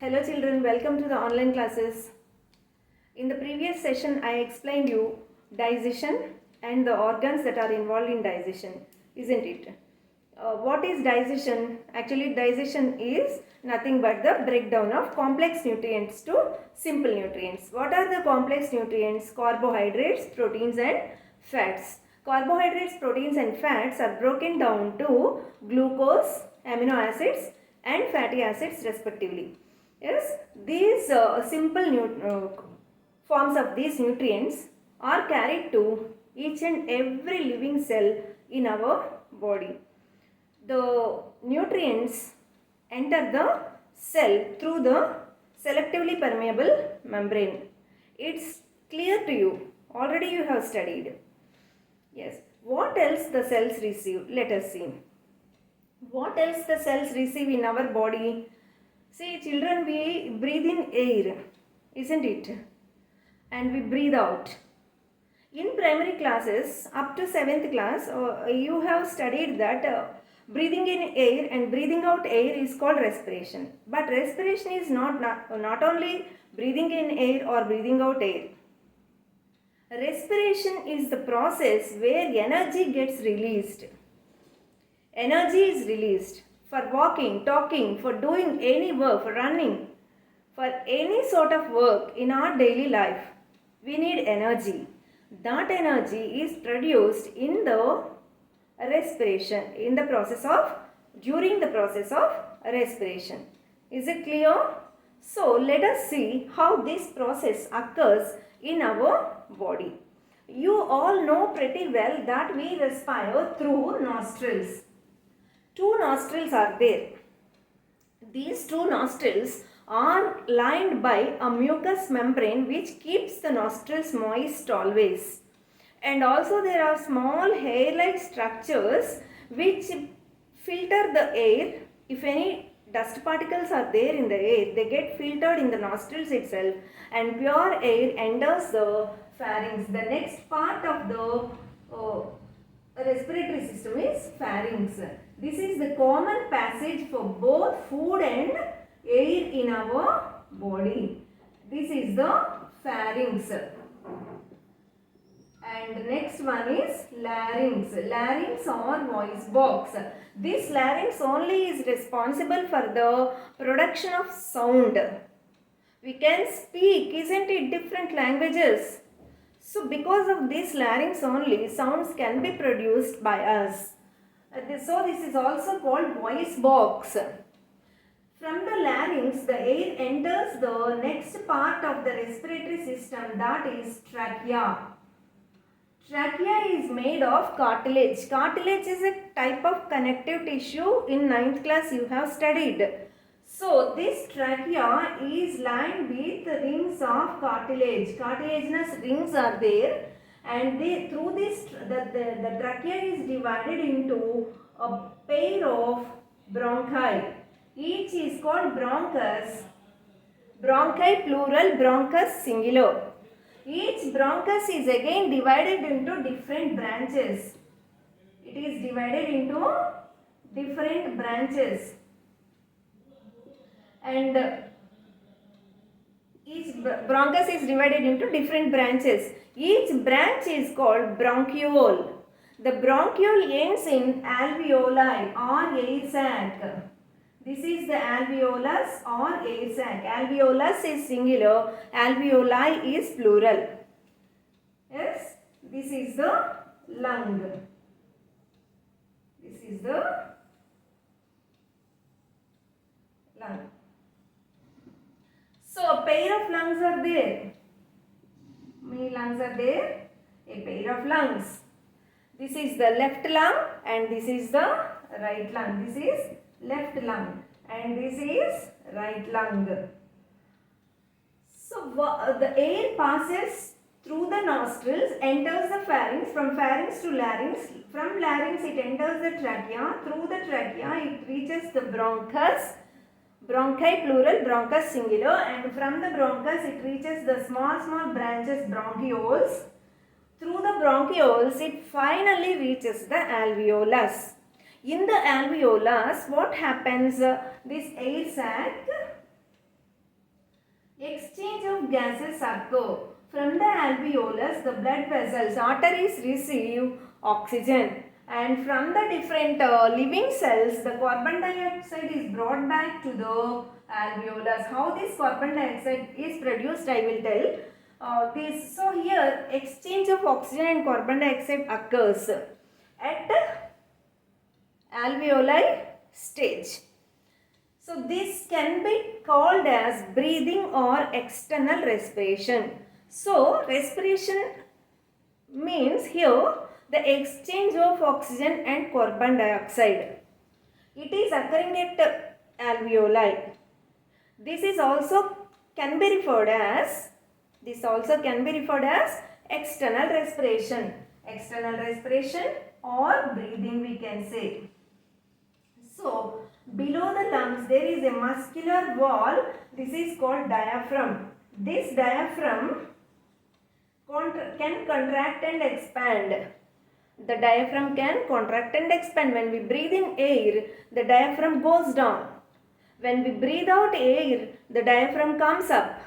Hello children, welcome to the online classes. In the previous session I explained you digestion and the organs that are involved in digestion, isn't it? What is digestion? Actually digestion is nothing but the breakdown of complex nutrients to simple nutrients. What are the complex nutrients? Carbohydrates, proteins and fats. Carbohydrates, proteins and fats are broken down to glucose, amino acids and fatty acids respectively. Yes, these forms of these nutrients are carried to each and every living cell in our body. The nutrients enter the cell through the selectively permeable membrane. It's clear to you. Already you have studied. Yes. What else the cells receive? Let us see. What else the cells receive in our body? See children, we breathe in air, isn't it? And we breathe out. In primary classes up to 7th class, you have studied that breathing in air and breathing out air is called respiration. But respiration is not only breathing in air or breathing out air. Respiration is the process where energy gets released. Energy is released for walking, talking, for doing any work, for running, for any sort of work in our daily life. We need energy. That energy is produced in the respiration, during the process of respiration. Is it clear? So let us see how this process occurs in our body. You all know pretty well that we respire through nostrils. Two nostrils are there. These two nostrils are lined by a mucous membrane which keeps the nostrils moist always. And also there are small hair-like structures which filter the air. If any dust particles are there in the air, they get filtered in the nostrils itself and pure air enters the pharynx. The next part of the respiratory system is pharynx. This is the common passage for both food and air in our body. This is the pharynx. And next one is larynx. Larynx or voice box. This larynx only is responsible for the production of sound. We can speak, isn't it, different languages. So because of this larynx only, sounds can be produced by us. So this is also called voice box. From the larynx, the air enters the next part of the respiratory system, that is trachea. Trachea is made of cartilage. Cartilage is a type of connective tissue. In 9th class you have studied. So this trachea is lined with rings of cartilage. Cartilaginous rings are there, and through this the trachea is divided into a pair of bronchi. Each is called bronchus. Bronchi plural, bronchus singular. Each bronchus is again divided into different branches. It is divided into different branches. And each bronchus is divided into different branches. Each branch is called bronchiole. The bronchiole ends in alveoli or air sac. This is the alveolus or air sac. Alveolus is singular, alveoli is plural. Yes, this is the lung. This is the lung. So a pair of lungs are there. How many lungs are there? A pair of lungs. This is the left lung and this is the right lung. This is left lung and this is right lung. So the air passes through the nostrils, enters the pharynx, from pharynx to larynx. From larynx it enters the trachea. Through the trachea it reaches the bronchus. Bronchi plural, bronchus singular, and from the bronchus it reaches the small branches, bronchioles. Through the bronchioles it finally reaches the alveolus. In the alveolus, what happens? This air sac of gases occur. From the alveolus, the blood vessels, arteries receive oxygen, and from the different living cells, the carbon dioxide is brought back to the alveolus. How this carbon dioxide is produced, I will tell. So here exchange of oxygen and carbon dioxide occurs at alveoli stage. So this can be called as breathing or external respiration. So respiration means here the exchange of oxygen and carbon dioxide. It is occurring at alveoli. This also can be referred as external respiration. External respiration or breathing, we can say. So below the lungs there is a muscular wall. This is called diaphragm. This diaphragm can contract and expand. The diaphragm can contract and expand. When we breathe in air, the diaphragm goes down. When we breathe out air, the diaphragm comes up.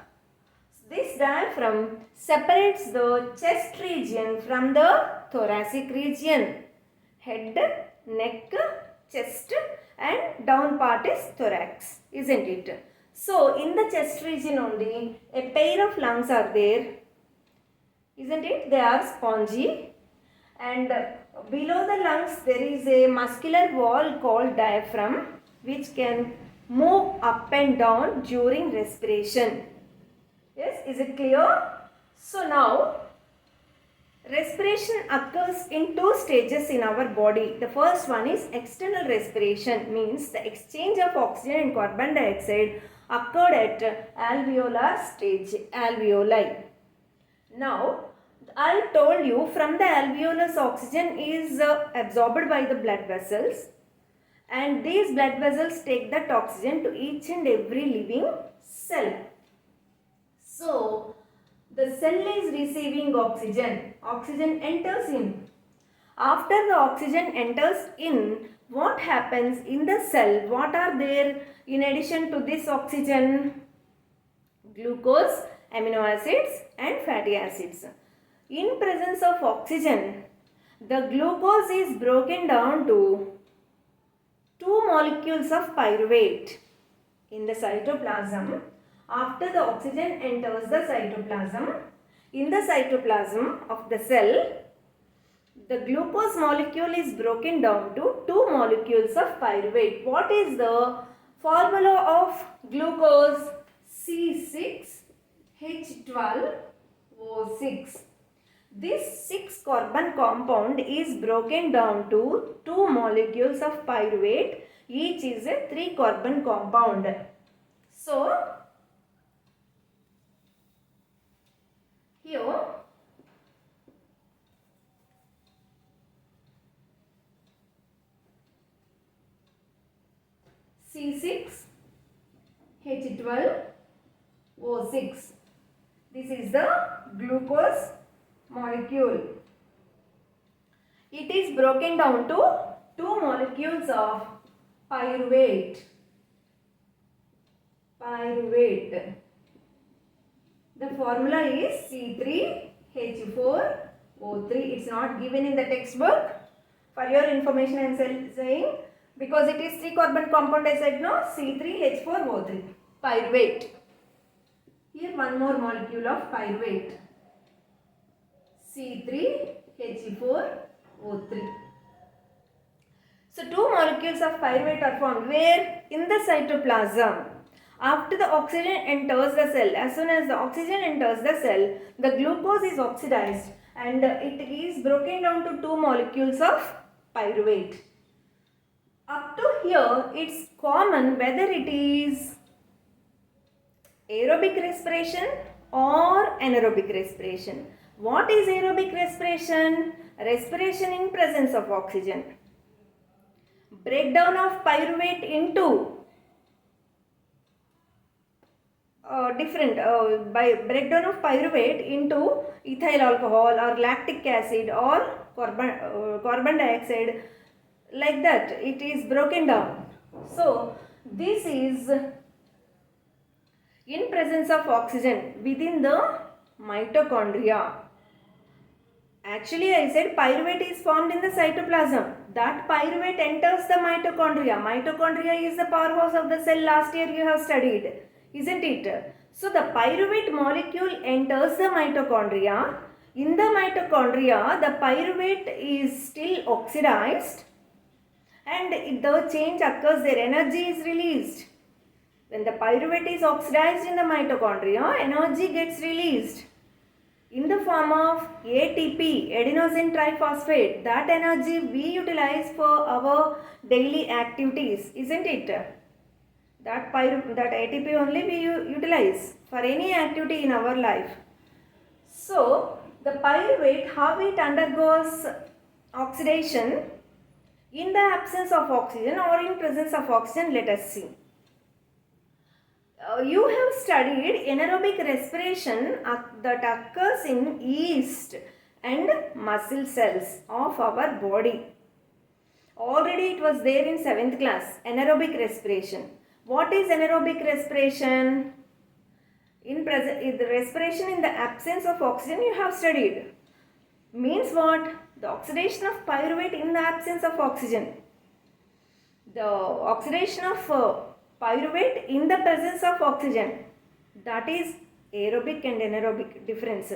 This diaphragm separates the chest region from the thoracic region. Head, neck, chest, and down part is thorax, isn't it? So in the chest region only a pair of lungs are there, isn't it? They are spongy, and below the lungs there is a muscular wall called diaphragm which can move up and down during respiration. Yes, is it clear? So now respiration occurs in two stages in our body. The first one is external respiration, means the exchange of oxygen and carbon dioxide occurred at alveolar stage, alveoli. Now, I told you from the alveolus oxygen is absorbed by the blood vessels, and these blood vessels take that oxygen to each and every living cell. So, the cell is receiving oxygen. Oxygen enters in. After the oxygen enters in, what happens in the cell? What are there in addition to this oxygen? Glucose, amino acids and fatty acids. In presence of oxygen, the glucose is broken down to two molecules of pyruvate in the cytoplasm. After the oxygen enters the cytoplasm, in the cytoplasm of the cell, the glucose molecule is broken down to two molecules of pyruvate. What is the formula of glucose? C6H12O6. This 6 carbon compound is broken down to two molecules of pyruvate. Each is a 3 carbon compound. So, here C6H12O6. This is the glucose molecule. It is broken down to two molecules of pyruvate. The formula is C3H4O3. It's not given in the textbook. For your information I am saying, because it is 3 carbon compound, I said no, C3H4O3. Pyruvate. Here one more molecule of pyruvate. C3H4O3. So two molecules of pyruvate are formed where? In the cytoplasm. After the oxygen enters the cell, as soon as the oxygen enters the cell, the glucose is oxidized and it is broken down to two molecules of pyruvate. Up to here, it's common whether it is aerobic respiration or anaerobic respiration. What is aerobic respiration? Respiration in presence of oxygen. Breakdown of pyruvate into by breakdown of pyruvate into ethyl alcohol or lactic acid or carbon dioxide, like that it is broken down. So this is in presence of oxygen within the mitochondria. Actually, I said pyruvate is formed in the cytoplasm. That pyruvate enters the mitochondria. Mitochondria is the powerhouse of the cell. Last year you have studied, isn't it? So the pyruvate molecule enters the mitochondria. In the mitochondria, the pyruvate is still oxidized and the change occurs there. Energy is released. When the pyruvate is oxidized in the mitochondria, energy gets released in the form of ATP, adenosine triphosphate. That energy we utilize for our daily activities, isn't it? That ATP only we utilize for any activity in our life. So, the pyruvate, how it undergoes oxidation in the absence of oxygen or in presence of oxygen, let us see. You have studied anaerobic respiration that occurs in yeast and muscle cells of our body. Already it was there in 7th class, anaerobic respiration. What is anaerobic respiration? In the respiration in the absence of oxygen you have studied. Means what? The oxidation of pyruvate in the absence of oxygen. The oxidation of pyruvate in the presence of oxygen. That is aerobic and anaerobic difference.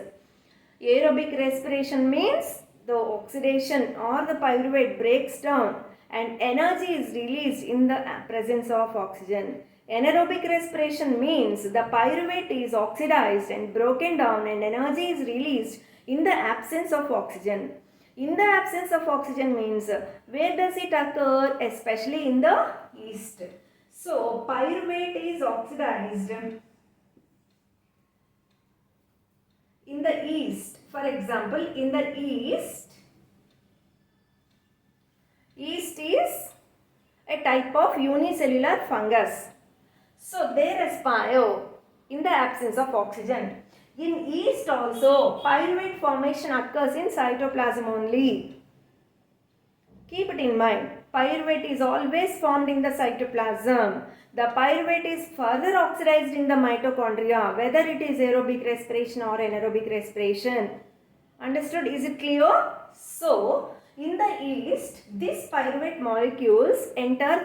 Aerobic respiration means the oxidation or the pyruvate breaks down and energy is released in the presence of oxygen. Anaerobic respiration means the pyruvate is oxidized and broken down and energy is released in the absence of oxygen. In the absence of oxygen means where does it occur? Especially in the yeast. So pyruvate is oxidized in the yeast. For example, in the yeast is a type of unicellular fungus. So they respire in the absence of oxygen. In yeast also, pyruvate formation occurs in cytoplasm only. Keep it in mind. Pyruvate is always formed in the cytoplasm. The pyruvate is further oxidized in the mitochondria, whether it is aerobic respiration or anaerobic respiration. Understood? Is it clear? So, in the yeast, this pyruvate molecules enters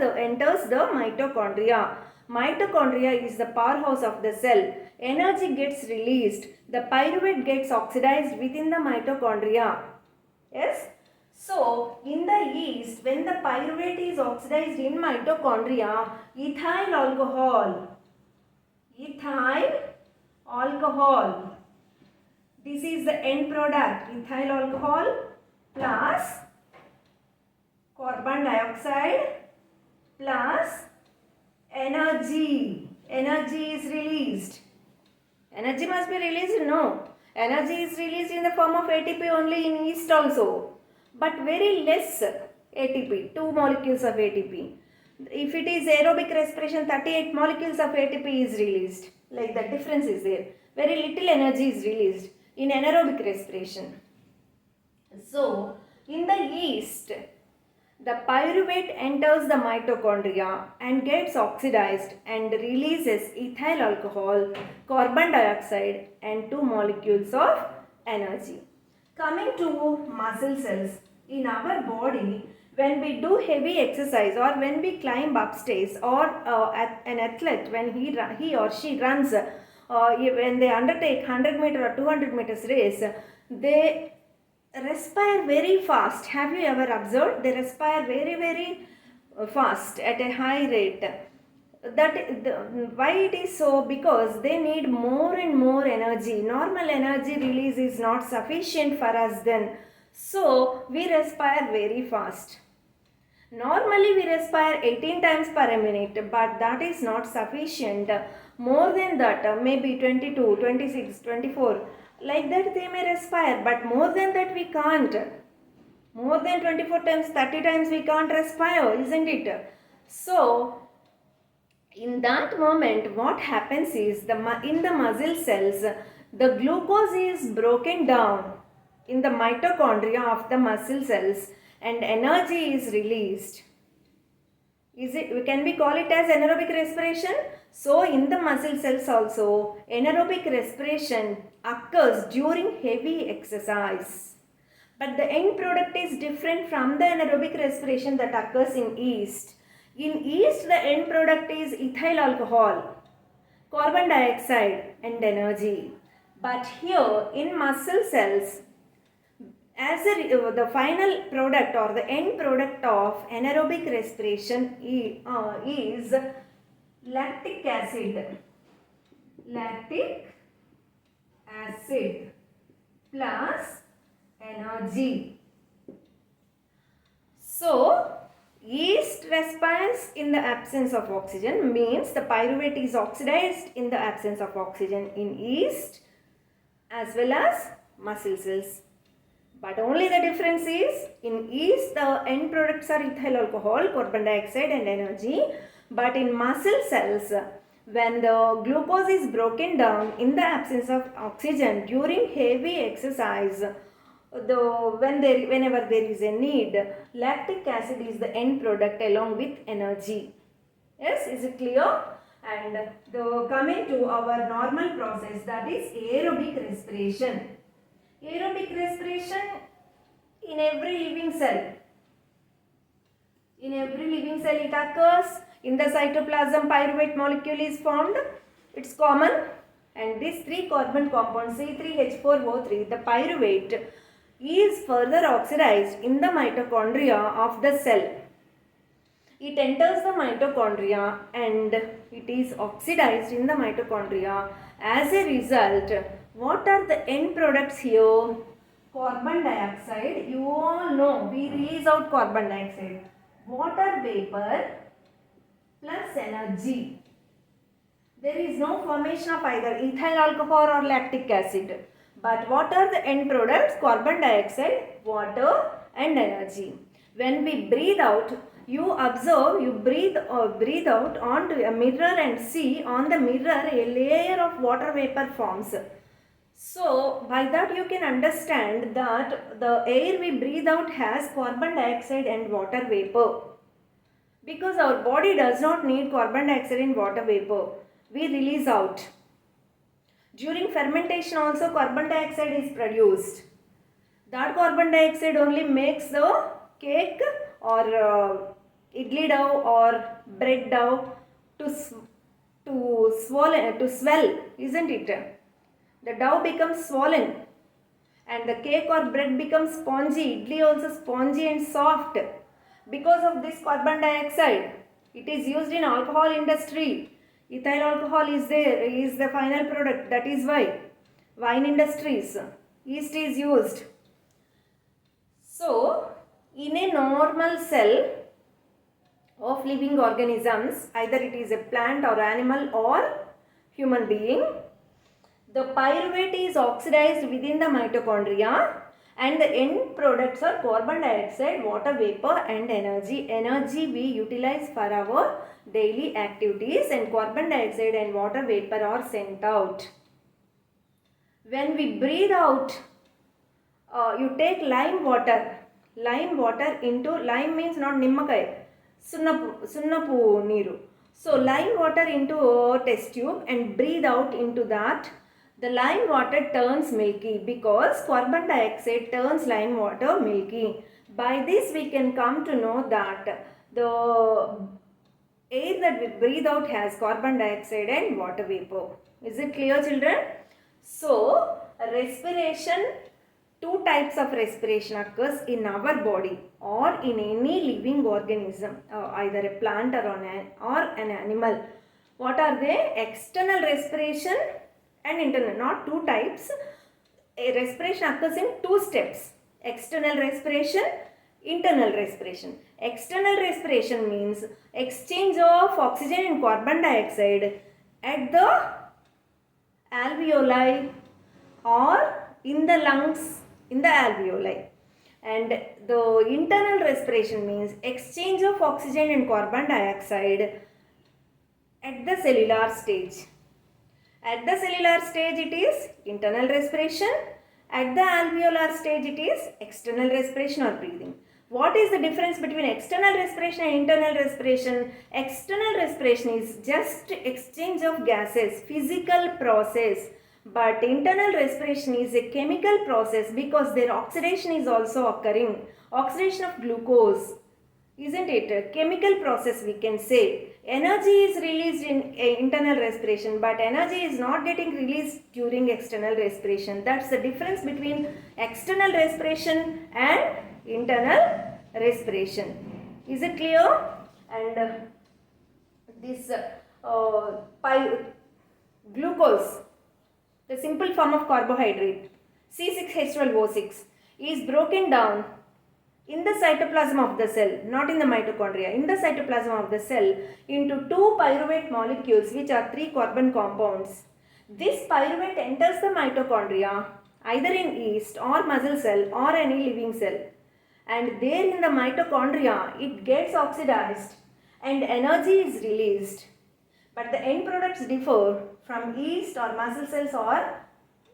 the mitochondria. Mitochondria is the powerhouse of the cell. Energy gets released. The pyruvate gets oxidized within the mitochondria. Yes? So, in the yeast, when the pyruvate is oxidized in mitochondria, ethyl alcohol, this is the end product, ethyl alcohol plus carbon dioxide plus energy is released. Energy must be released? No. Energy is released in the form of ATP only in yeast also, but very less ATP, 2 molecules of ATP. If it is aerobic respiration, 38 molecules of ATP is released. Like that difference is there. Very little energy is released in anaerobic respiration. So, in the yeast, the pyruvate enters the mitochondria and gets oxidized and releases ethyl alcohol, carbon dioxide and 2 molecules of energy. Coming to muscle cells, in our body, when we do heavy exercise or when we climb upstairs or an athlete when he or she runs, when they undertake 100 meter or 200 meters race, they respire very fast. Have you ever observed? They respire very fast at a high rate. Why it is so? Because they need more and more energy. Normal energy release is not sufficient for us then. So we respire very fast. Normally we respire 18 times per minute, but that is not sufficient. More than that, maybe 22, 26, 24, like that they may respire, but more than that we can't. More than 24 times, 30 times we can't respire, isn't it? So, in that moment, what happens is, in the muscle cells, the glucose is broken down in the mitochondria of the muscle cells and energy is released. Can we call it as anaerobic respiration? So in the muscle cells also, anaerobic respiration occurs during heavy exercise. But the end product is different from the anaerobic respiration that occurs in yeast. In yeast, the end product is ethyl alcohol, carbon dioxide and energy. But here in muscle cells, the final product or the end product of anaerobic respiration is lactic acid. Lactic acid plus energy. So, yeast respires in the absence of oxygen, means the pyruvate is oxidized in the absence of oxygen in yeast as well as muscle cells. But only the difference is, in yeast the end products are ethyl alcohol, carbon dioxide and energy. But in muscle cells, when the glucose is broken down in the absence of oxygen during heavy exercise, whenever there is a need, lactic acid is the end product along with energy. Yes, is it clear? And coming to our normal process, that is aerobic respiration. Aerobic respiration in every living cell. In every living cell it occurs. In the cytoplasm, pyruvate molecule is formed. It's common. And this 3 carbon compound C3H4O3, the pyruvate, is further oxidized in the mitochondria of the cell. It enters the mitochondria and it is oxidized in the mitochondria. As a result, what are the end products here? Carbon dioxide. You all know we release out carbon dioxide. Water vapor plus energy. There is no formation of either ethyl alcohol or lactic acid. But what are the end products? Carbon dioxide, water and energy. When we breathe out, you observe, you breathe out onto a mirror and see on the mirror a layer of water vapor forms. So, by that you can understand that the air we breathe out has carbon dioxide and water vapor. Because our body does not need carbon dioxide and water vapor, we release out. During fermentation also carbon dioxide is produced. That carbon dioxide only makes the cake or idli dough or bread dough to swell, isn't it? The dough becomes swollen and the cake or bread becomes spongy, idli also spongy and soft because of this carbon dioxide. It is used in alcohol industry. Ethyl alcohol is the final product. That is why wine industries, yeast is used. So, in a normal cell of living organisms, either it is a plant or animal or human being, the pyruvate is oxidized within the mitochondria and the end products are carbon dioxide, water vapor and energy. Energy we utilize for our daily activities and carbon dioxide and water vapor are sent out. When we breathe out, you take lime water into, lime means not nimmakai, sunnapu neeru. So lime water into a test tube and breathe out into that. The lime water turns milky because carbon dioxide turns lime water milky. By this we can come to know that the air that we breathe out has carbon dioxide and water vapor. Is it clear, children? So, respiration, 2 types of respiration occurs in our body or in any living organism, either a plant or an animal. What are they? External respiration and internal, not 2 types. A respiration occurs in 2 steps. External respiration, internal respiration. External respiration means exchange of oxygen and carbon dioxide at the alveoli or in the lungs in the alveoli. And the internal respiration means exchange of oxygen and carbon dioxide at the cellular stage. At the cellular stage it is internal respiration. At the alveolar stage it is external respiration or breathing. What is the difference between external respiration and internal respiration? External respiration is just exchange of gases, physical process. But internal respiration is a chemical process because their oxidation is also occurring. Oxidation of glucose. Isn't it? A chemical process we can say. Energy is released in internal respiration, but energy is not getting released during external respiration. That's the difference between external respiration and internal respiration. Is it clear? And this glucose, the simple form of carbohydrate, C6H12O6, is broken down in the cytoplasm of the cell, not in the mitochondria, in the cytoplasm of the cell into two pyruvate molecules which are 3 carbon compounds. This pyruvate enters the mitochondria either in yeast or muscle cell or any living cell, and there in the mitochondria it gets oxidized and energy is released. But the end products differ from yeast or muscle cells or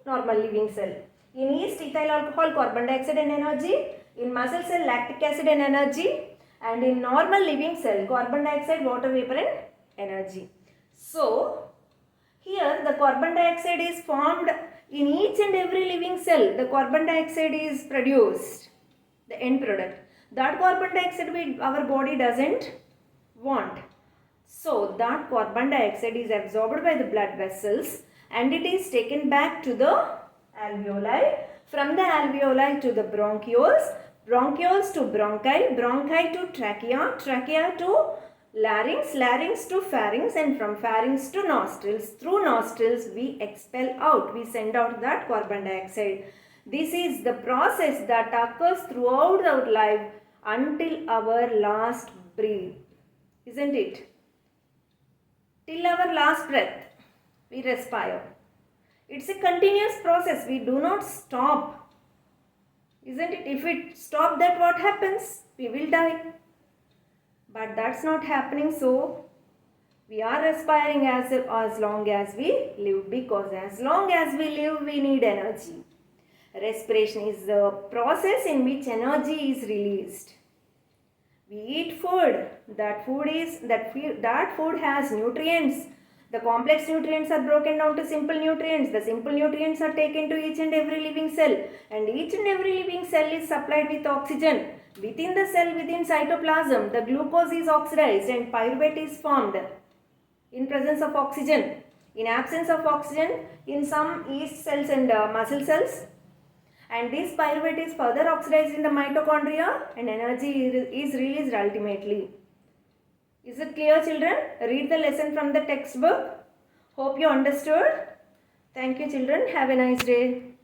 normal living cell. In yeast, ethyl alcohol, carbon dioxide and energy. In muscle cell, lactic acid and energy. And in normal living cell, carbon dioxide, water vapor and energy. So, here the carbon dioxide is formed in each and every living cell. The carbon dioxide is produced, the end product. That carbon dioxide our body doesn't want. So, that carbon dioxide is absorbed by the blood vessels and it is taken back to the alveoli, from the alveoli to the bronchioles, bronchioles to bronchi, bronchi to trachea, trachea to larynx, larynx to pharynx, and from pharynx to nostrils. Through nostrils we expel out, we send out that carbon dioxide. This is the process that occurs throughout our life until our last breath, isn't it? Till our last breath we respire. It's a continuous process. We do not stop. Isn't it? If we stop that, what happens? We will die. But that's not happening. So, we are respiring as long as we live, because as long as we live, we need energy. Respiration is the process in which energy is released. We eat food. That food has nutrients. The complex nutrients are broken down to simple nutrients. The simple nutrients are taken to each and every living cell. And each and every living cell is supplied with oxygen. Within the cell, within cytoplasm, the glucose is oxidized and pyruvate is formed in presence of oxygen. In absence of oxygen, in some yeast cells and muscle cells. And this pyruvate is further oxidized in the mitochondria and energy is released ultimately. Is it clear, children? Read the lesson from the textbook. Hope you understood. Thank you, children. Have a nice day.